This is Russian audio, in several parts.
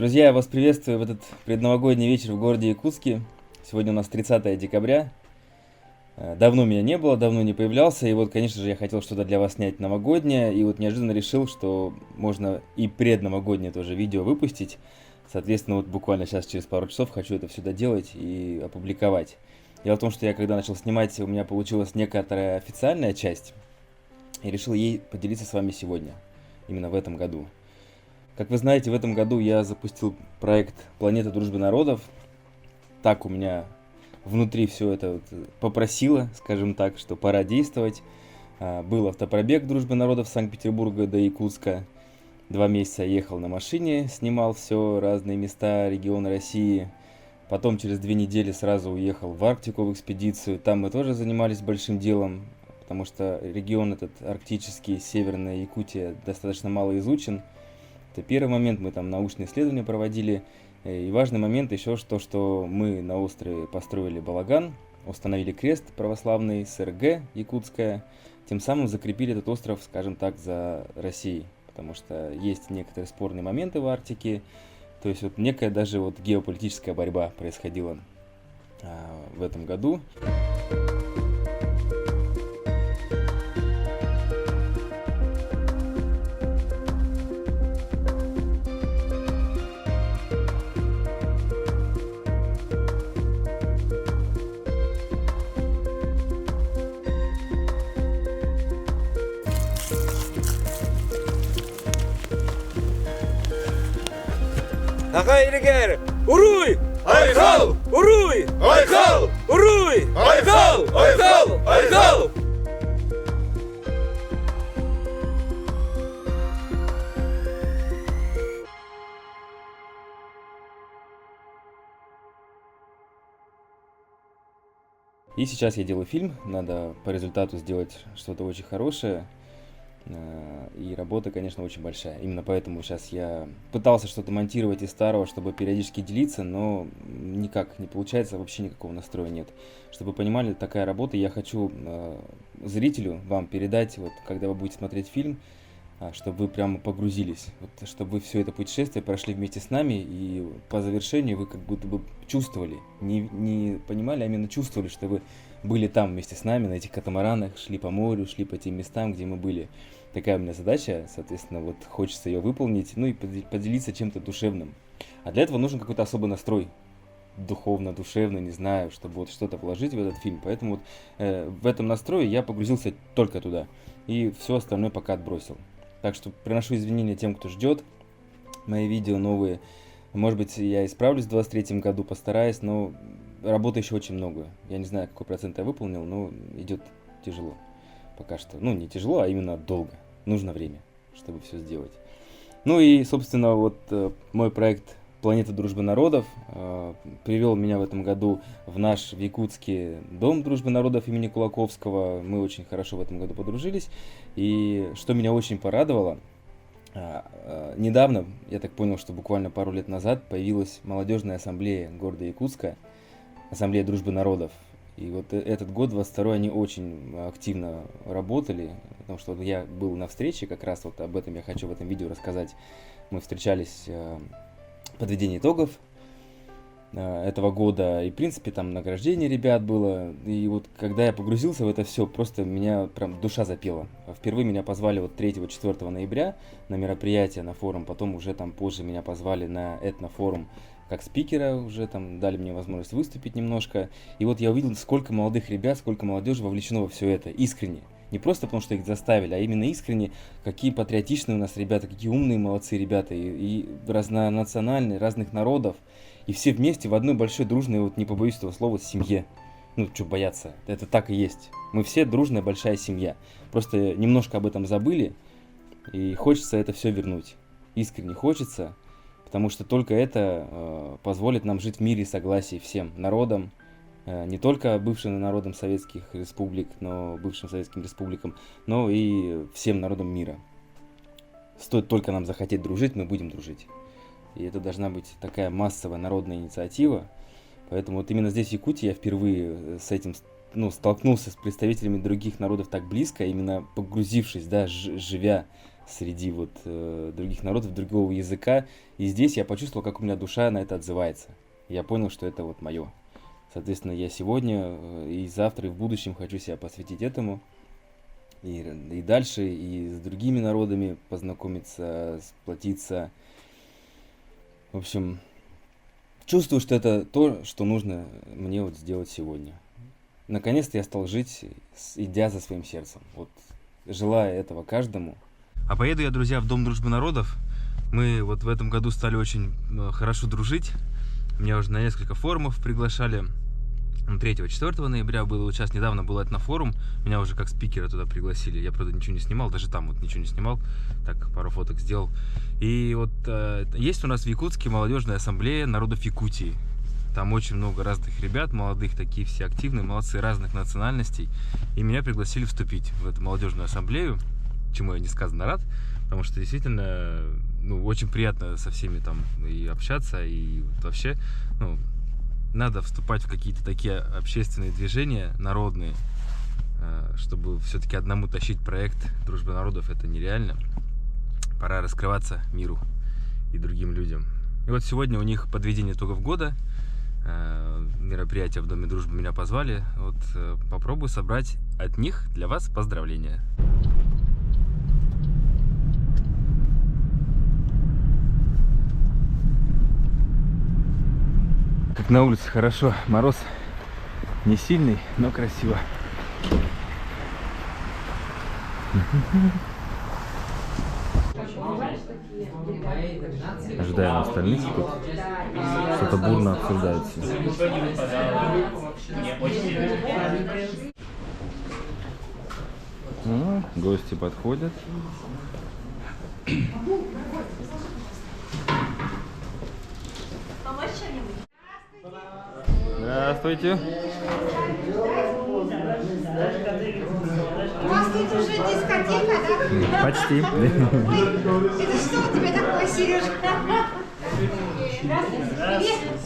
Друзья, я вас приветствую в этот предновогодний вечер в городе Якутске. Сегодня у нас 30 декабря. Давно меня не было, давно не появлялся. И вот, конечно же, я хотел что-то для вас снять новогоднее. И вот неожиданно решил, что можно и предновогоднее тоже видео выпустить. Соответственно, вот буквально сейчас, через пару часов, хочу это все доделать и опубликовать. Дело в том, что я когда начал снимать, у меня получилась некоторая официальная часть. И решил ей поделиться с вами сегодня, именно в этом году. Как вы знаете, в этом году я запустил проект «Планета дружбы народов». Так у меня внутри все это попросило, скажем так, что пора действовать. Был автопробег дружбы народов Санкт-Петербурга до Якутска. 2 месяца ехал на машине, снимал все, разные места, регионы России. Потом через 2 недели сразу уехал в Арктику в экспедицию. Там мы тоже занимались большим делом, потому что регион этот арктический, Северная Якутия, достаточно мало изучен. Это первый момент, мы там научные исследования проводили. И важный момент еще то, что мы на острове построили балаган, установили крест православный СРГ якутская, тем самым закрепили этот остров, скажем так, за Россией. Потому что есть некоторые спорные моменты в Арктике, то есть вот некая даже вот геополитическая борьба происходила в этом году. Агайригер, уруй! Айхал! Уруй! Айхал! Уруй! Айхал! Айхал! Айхал! И сейчас я делаю фильм, надо по результату сделать что-то очень хорошее. И работа, конечно, очень большая. Именно поэтому сейчас я пытался что-то монтировать из старого, чтобы периодически делиться, но никак не получается, вообще никакого настроя нет. Чтобы вы понимали, такая работа, я хочу зрителю вам передать, вот когда вы будете смотреть фильм, чтобы вы прямо погрузились, вот, чтобы вы все это путешествие прошли вместе с нами, и по завершению вы как будто бы чувствовали, не понимали, а именно чувствовали, что вы были там вместе с нами, на этих катамаранах, шли по морю, шли по тем местам, где мы были. Такая у меня задача, соответственно, вот хочется ее выполнить, ну и поделиться чем-то душевным. А для этого нужен какой-то особый настрой, духовно, душевно, не знаю, чтобы вот что-то вложить в этот фильм. Поэтому вот в этом настрое я погрузился только туда, и все остальное пока отбросил. Так что приношу извинения тем, кто ждет мои видео новые. Может быть, я исправлюсь в 2023 году, постараюсь, но работы еще очень много. Я не знаю, какой процент я выполнил, но идет тяжело пока что. Ну, не тяжело, а именно долго. Нужно время, чтобы все сделать. Ну и, собственно, вот мой проект «Планета дружбы народов» привел меня в этом году в наш в Якутске Дом дружбы народов имени Кулаковского. Мы очень хорошо в этом году подружились. И что меня очень порадовало, недавно, я так понял, что буквально пару лет назад появилась молодежная ассамблея города Якутска, ассамблея дружбы народов. И вот этот год, 22-й, они очень активно работали, потому что вот я был на встрече, как раз вот об этом я хочу в этом видео рассказать. Мы встречались подведение итогов этого года, и в принципе там награждение ребят было, и вот когда я погрузился в это все, просто меня прям душа запела. Впервые меня позвали вот 3-4 ноября на мероприятие, на форум, потом уже там позже меня позвали на этнофорум как спикера, уже там дали мне возможность выступить немножко, и вот я увидел, сколько молодых ребят, сколько молодежи вовлечено во все это, искренне. Не просто потому, что их заставили, а именно искренне, какие патриотичные у нас ребята, какие умные, молодцы ребята, и разнонациональные, разных народов, и все вместе в одной большой дружной, вот не побоюсь этого слова, семье. Ну, что бояться, это так и есть. Мы все дружная большая семья. Просто немножко об этом забыли, и хочется это все вернуть. Искренне хочется, потому что только это позволит нам жить в мире и согласии всем народам, не только бывшим народам советских республик, но бывшим советским республикам, но и всем народам мира. Стоит только нам захотеть дружить, мы будем дружить. И это должна быть такая массовая народная инициатива. Поэтому вот именно здесь, в Якутии, я впервые с этим столкнулся с представителями других народов так близко, именно погрузившись, да, живя среди вот других народов, другого языка. И здесь я почувствовал, как у меня душа на это отзывается. Я понял, что это вот мое. Соответственно, я сегодня и завтра, и в будущем хочу себя посвятить этому. И дальше, и с другими народами познакомиться, сплотиться. В общем, чувствую, что это то, что нужно мне вот сделать сегодня. Наконец-то я стал жить, идя за своим сердцем. Вот, желая этого каждому. А поеду я, друзья, в Дом дружбы народов. Мы вот в этом году стали очень хорошо дружить. Меня уже на несколько форумов приглашали. 3-4 ноября было, вот сейчас недавно был этнофорум, меня уже как спикера туда пригласили. Я, правда, ничего не снимал, даже там вот ничего не снимал, так пару фоток сделал. И вот есть у нас в Якутске молодежная ассамблея народов Якутии. Там очень много разных ребят, молодых, такие все активные, молодцы, разных национальностей. И меня пригласили вступить в эту молодежную ассамблею, чему я несказанно рад, потому что действительно, ну, очень приятно со всеми там и общаться, и вот вообще, ну, надо вступать в какие-то такие общественные движения народные, чтобы все-таки одному тащить проект дружбы народов, это нереально. Пора раскрываться миру и другим людям. И вот сегодня у них подведение итогов года, мероприятие в Доме дружбы, меня позвали. Вот попробую собрать от них для вас поздравления. Как на улице хорошо, мороз не сильный, но красиво. Ожидаем остальных, тут что-то бурно обсуждается. Гости подходят. Здравствуйте. У вас тут уже дискотека, да? Почти. Ой, это что у тебя такое, Сережа? Привет.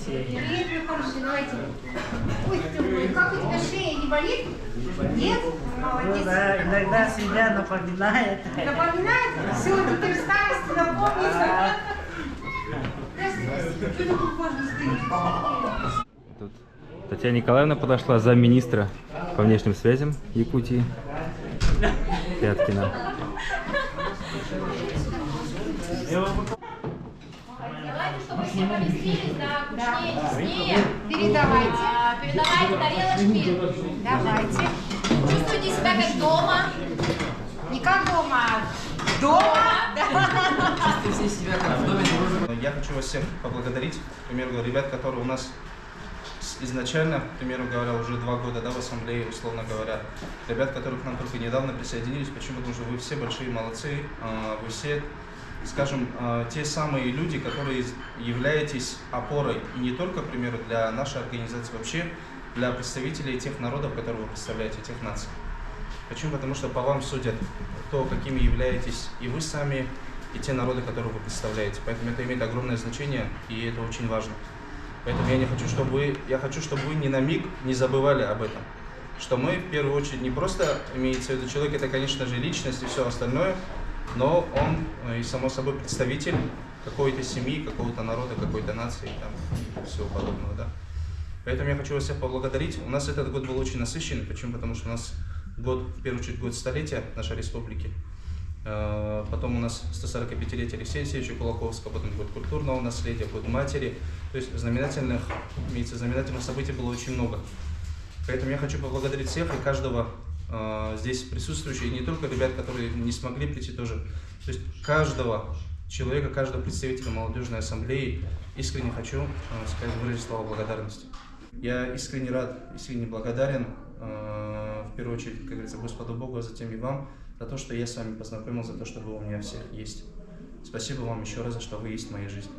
Привет, мой хороший, давайте. Ой, ты мой, как у тебя шея не болит? Нет? Молодец. Да, иногда себя напоминает. Напоминает? Все, теперь старость напомнится. Здравствуйте. Что такое важно стоит? Тут Татьяна Николаевна подошла, замминистра по внешним связям Якутии. Пяткина. Давайте, чтобы все поместились, да, кучнее, теснее. Передавайте. Передавайте тарелочки. Давайте. Чувствуйте себя как дома. Не как дома, а дома. Я хочу вас всех поблагодарить, к примеру, ребят, которые у нас изначально, к примеру говоря, уже 2 года, да, в ассамблее, условно говоря, ребят, которые к нам только недавно присоединились. Почему? Потому что вы все большие молодцы, вы все, скажем, те самые люди, которые являетесь опорой, и не только, к примеру, для нашей организации, вообще для представителей тех народов, которые вы представляете, тех наций. Почему? Потому что по вам судят то, какими являетесь и вы сами, и те народы, которые вы представляете. Поэтому это имеет огромное значение, и это очень важно. Поэтому я хочу, чтобы вы ни на миг не забывали об этом. Что мы, в первую очередь, не просто имеется в виду человек, это, конечно же, личность и все остальное, но он и, само собой, представитель какой-то семьи, какого-то народа, какой-то нации и всего подобного, да. Поэтому я хочу вас всех поблагодарить. У нас этот год был очень насыщенный. Почему? Потому что у нас год, в первую очередь, год столетия нашей республики. Потом у нас 145-летие Алексея Алексеевича Кулаковского, потом год культурного наследия, год матери. То есть знаменательных событий было очень много. Поэтому я хочу поблагодарить всех и каждого здесь присутствующих, и не только ребят, которые не смогли прийти тоже. То есть каждого человека, каждого представителя молодежной ассамблеи искренне хочу выразить слова благодарности. Я искренне рад, искренне благодарен, в первую очередь, как говорится, Господу Богу, а затем и вам, за то, что я с вами познакомился, за то, что вы у меня всех есть. Спасибо вам еще раз, за что вы есть в моей жизни.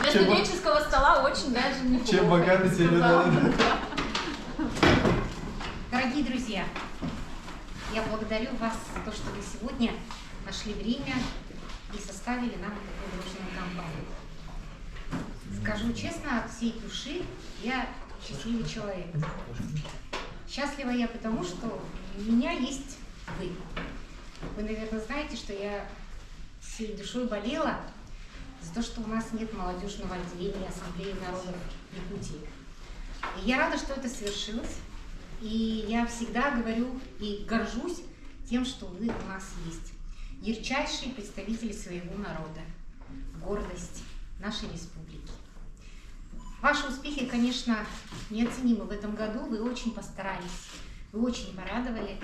Для студенческого стола очень даже неплохо. Чем богаты, тем и надо. Дорогие друзья, я благодарю вас за то, что вы сегодня нашли время и составили нам такую дружную компанию. Скажу честно, от всей души, я счастливый человек. Счастлива я потому, что у меня есть вы. Вы, наверное, знаете, что я всей душой болела за то, что у нас нет молодежного отделения Ассамблеи народов Якутии. И я рада, что это свершилось. И я всегда говорю и горжусь тем, что вы у нас есть. Ярчайшие представители своего народа, гордость нашей республики. Ваши успехи, конечно, неоценимы в этом году. Вы очень постарались, вы очень порадовали.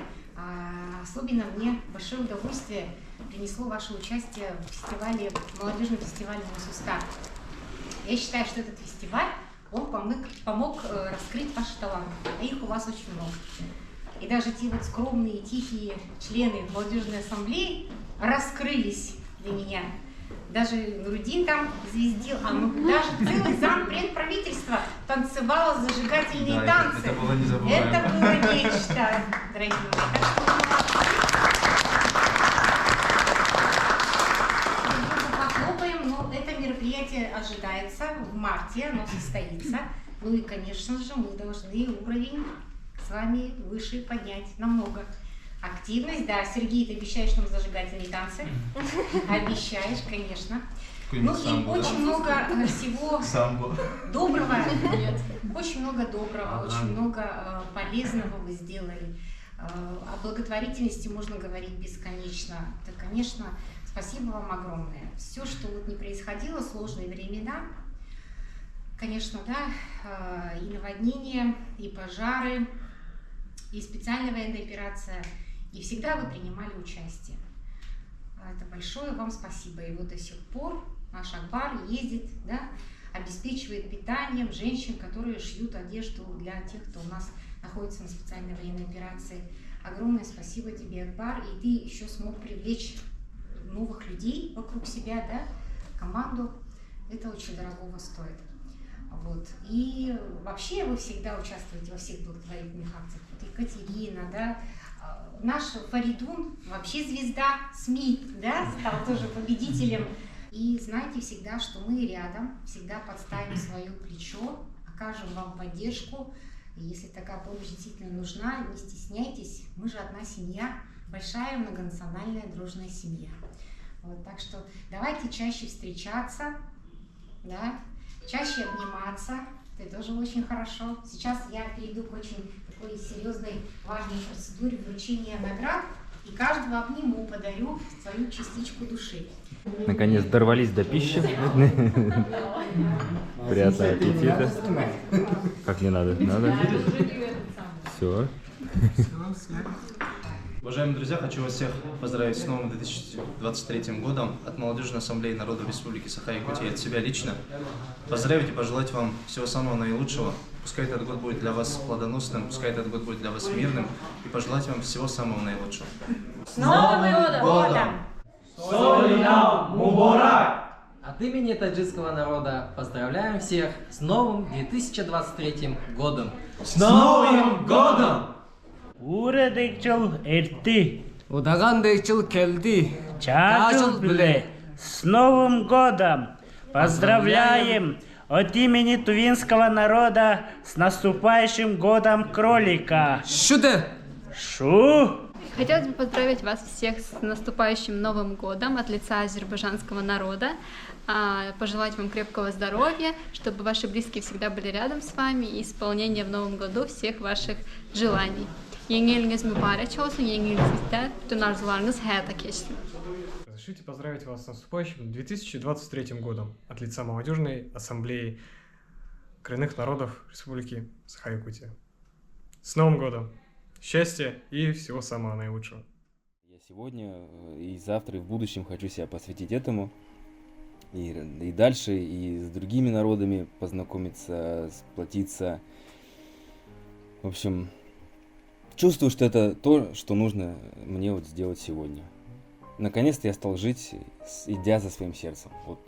Особенно мне большое удовольствие принесло ваше участие в фестивале, молодежном фестивале «Мусуста». Я считаю, что этот фестиваль, он помог раскрыть ваши таланты, а их у вас очень много. И даже те вот скромные, тихие члены молодежной ассамблеи раскрылись для меня. Даже Нурудин там звездил, даже целый зампред правительства танцевал зажигательные танцы. Это было незабываемо. Это было нечто, дорогие мои. Похлопаем, но это мероприятие ожидается в марте, оно состоится. Ну и, конечно же, мы должны уровень с вами выше поднять намного. Активность, да, Сергей, ты обещаешь нам зажигательные танцы? Обещаешь, конечно. Ну и очень много всего доброго. Очень много доброго, очень много полезного вы сделали. О благотворительности можно говорить бесконечно. Да, конечно, спасибо вам огромное. Все, что вот не происходило, сложные времена, конечно, да, и наводнения, и пожары, и специальная военная операция, и всегда вы принимали участие. Это большое вам спасибо. И вот до сих пор наш Акбар ездит, да, обеспечивает питанием женщин, которые шьют одежду для тех, кто у нас находится на специальной военной операции. Огромное спасибо тебе, Акбар. И ты еще смог привлечь новых людей вокруг себя, да, команду. Это очень дорогого стоит. Вот. И вообще вы всегда участвуете во всех благотворительных акциях. Вот Екатерина, да, наш Фаридун, вообще звезда СМИ, да, стал тоже победителем. И знайте всегда, что мы рядом, всегда подставим свое плечо, окажем вам поддержку. И если такая помощь действительно нужна, не стесняйтесь, мы же одна семья, большая многонациональная дружная семья. Вот, так что давайте чаще встречаться, да, чаще обниматься, это тоже очень хорошо. Сейчас я перейду к очень такой серьезной, важной процедуре вручения наград, и каждого обниму, подарю свою частичку души. Наконец дорвались до пищи. Приятного аппетита. Как не надо? Надо. Все. Уважаемые друзья, хочу вас всех поздравить с новым 2023 годом от Молодежной ассамблеи народов Республики Саха-Якутия, от себя лично. Поздравить и пожелать вам всего самого наилучшего. Пускай этот год будет для вас плодоносным, пускай этот год будет для вас мирным, и пожелать вам всего самого наилучшего. С Новым годом! Солинам Мубарак! От имени таджикского народа поздравляем всех с новым 2023 годом! С Новым годом! Уредекчел эрти, Удагандекчил келди! чачул бле. С Новым годом! Поздравляем от имени тувинского народа с наступающим годом кролика! Шуде! Шу! Хотелось бы поздравить вас всех с наступающим Новым годом от лица азербайджанского народа, пожелать вам крепкого здоровья, чтобы ваши близкие всегда были рядом с вами и исполнения в Новом году всех ваших желаний. Yengiliniz mübarek olsun, yengilinizde bütün arzularınız hayata geçsin. Разрешите поздравить вас с наступающим 2023 годом от лица Молодежной ассамблеи коренных народов Республики Саха-Якутия. С Новым годом! Счастья и всего самого наилучшего! Я сегодня и завтра, и в будущем хочу себя посвятить этому. И дальше, и с другими народами познакомиться, сплотиться. В общем, чувствую, что это то, что нужно мне вот сделать сегодня. Наконец-то я стал жить, идя за своим сердцем. Вот,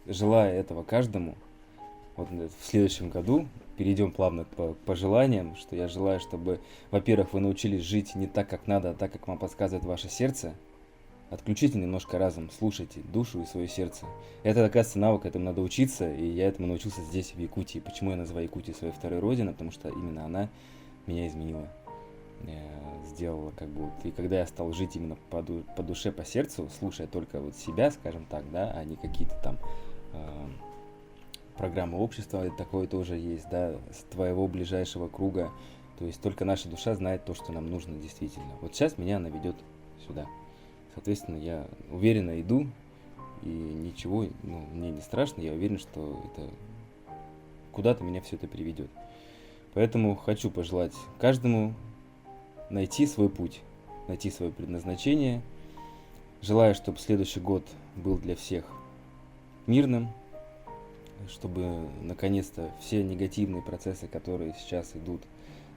желая этого каждому, вот в следующем году перейдем плавно к пожеланиям, что я желаю, чтобы, во-первых, вы научились жить не так, как надо, а так, как вам подсказывает ваше сердце. Отключите немножко разум, слушайте душу и свое сердце. Это, оказывается, навык, этому надо учиться, и я этому научился здесь, в Якутии. Почему я называю Якутию своей второй родиной? Потому что именно она меня изменила. сделала как бы вот. И когда я стал жить именно по душе, по сердцу, слушая только вот себя, скажем так, да, а не какие-то там программы общества, такое тоже есть, да, с твоего ближайшего круга. То есть только наша душа знает то, что нам нужно действительно. Вот сейчас меня она ведет сюда. Соответственно, я уверенно иду, и ничего, ну, мне не страшно, я уверен, что это куда-то меня все это приведет. Поэтому хочу пожелать каждому найти свой путь, найти свое предназначение. Желаю, чтобы следующий год был для всех мирным, чтобы наконец-то все негативные процессы, которые сейчас идут,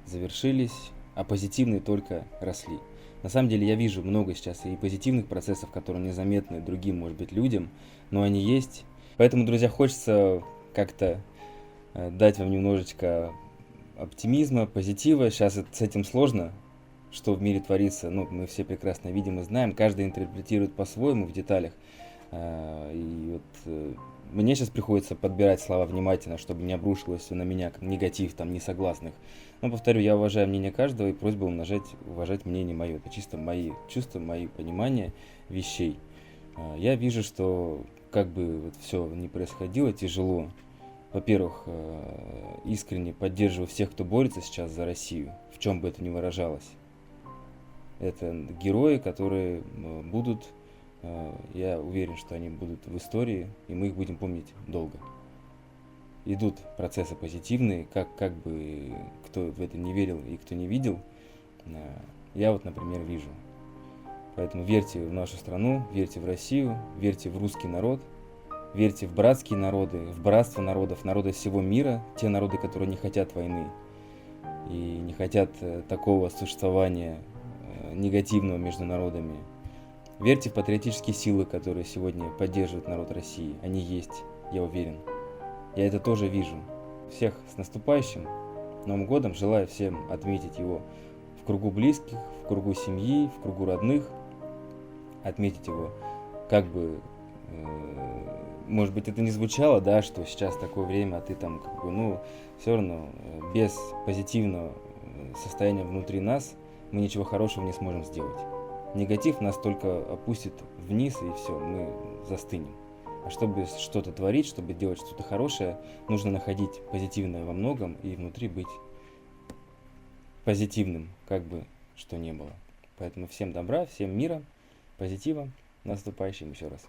завершились, а позитивные только росли. На самом деле я вижу много сейчас и позитивных процессов, которые незаметны другим, может быть, людям, но они есть. Поэтому, друзья, хочется как-то дать вам немножечко оптимизма, позитива. Сейчас с этим сложно, что в мире творится, ну, мы все прекрасно видим и знаем, каждый интерпретирует по-своему в деталях. И вот мне сейчас приходится подбирать слова внимательно, чтобы не обрушилось все на меня, как негатив, там, несогласных. Но, повторю, я уважаю мнение каждого, и просьба уважать мнение мое. Это чисто мои чувства, мои понимания вещей. Я вижу, что как бы вот все ни происходило, тяжело. Во-первых, искренне поддерживаю всех, кто борется сейчас за Россию, в чем бы это ни выражалось. Это герои, которые будут, я уверен, что они будут в истории, и мы их будем помнить долго. Идут процессы позитивные, как бы кто в это не верил и кто не видел, я вот, например, вижу. Поэтому верьте в нашу страну, верьте в Россию, верьте в русский народ, верьте в братские народы, в братство народов, народы всего мира, те народы, которые не хотят войны и не хотят такого существования негативного между народами. Верьте в патриотические силы, которые сегодня поддерживают народ России. Они есть, я уверен. Я это тоже вижу. Всех с наступающим Новым годом. Желаю всем отметить его в кругу близких, в кругу семьи, в кругу родных. Отметить его, как бы, может быть, это не звучало, да, что сейчас такое время, а ты там, как бы, ну, все равно без позитивного состояния внутри нас мы ничего хорошего не сможем сделать. Негатив нас только опустит вниз, и все, мы застынем. А чтобы что-то творить, чтобы делать что-то хорошее, нужно находить позитивное во многом и внутри быть позитивным, как бы что ни было. Поэтому всем добра, всем мира, позитива, наступающим еще раз.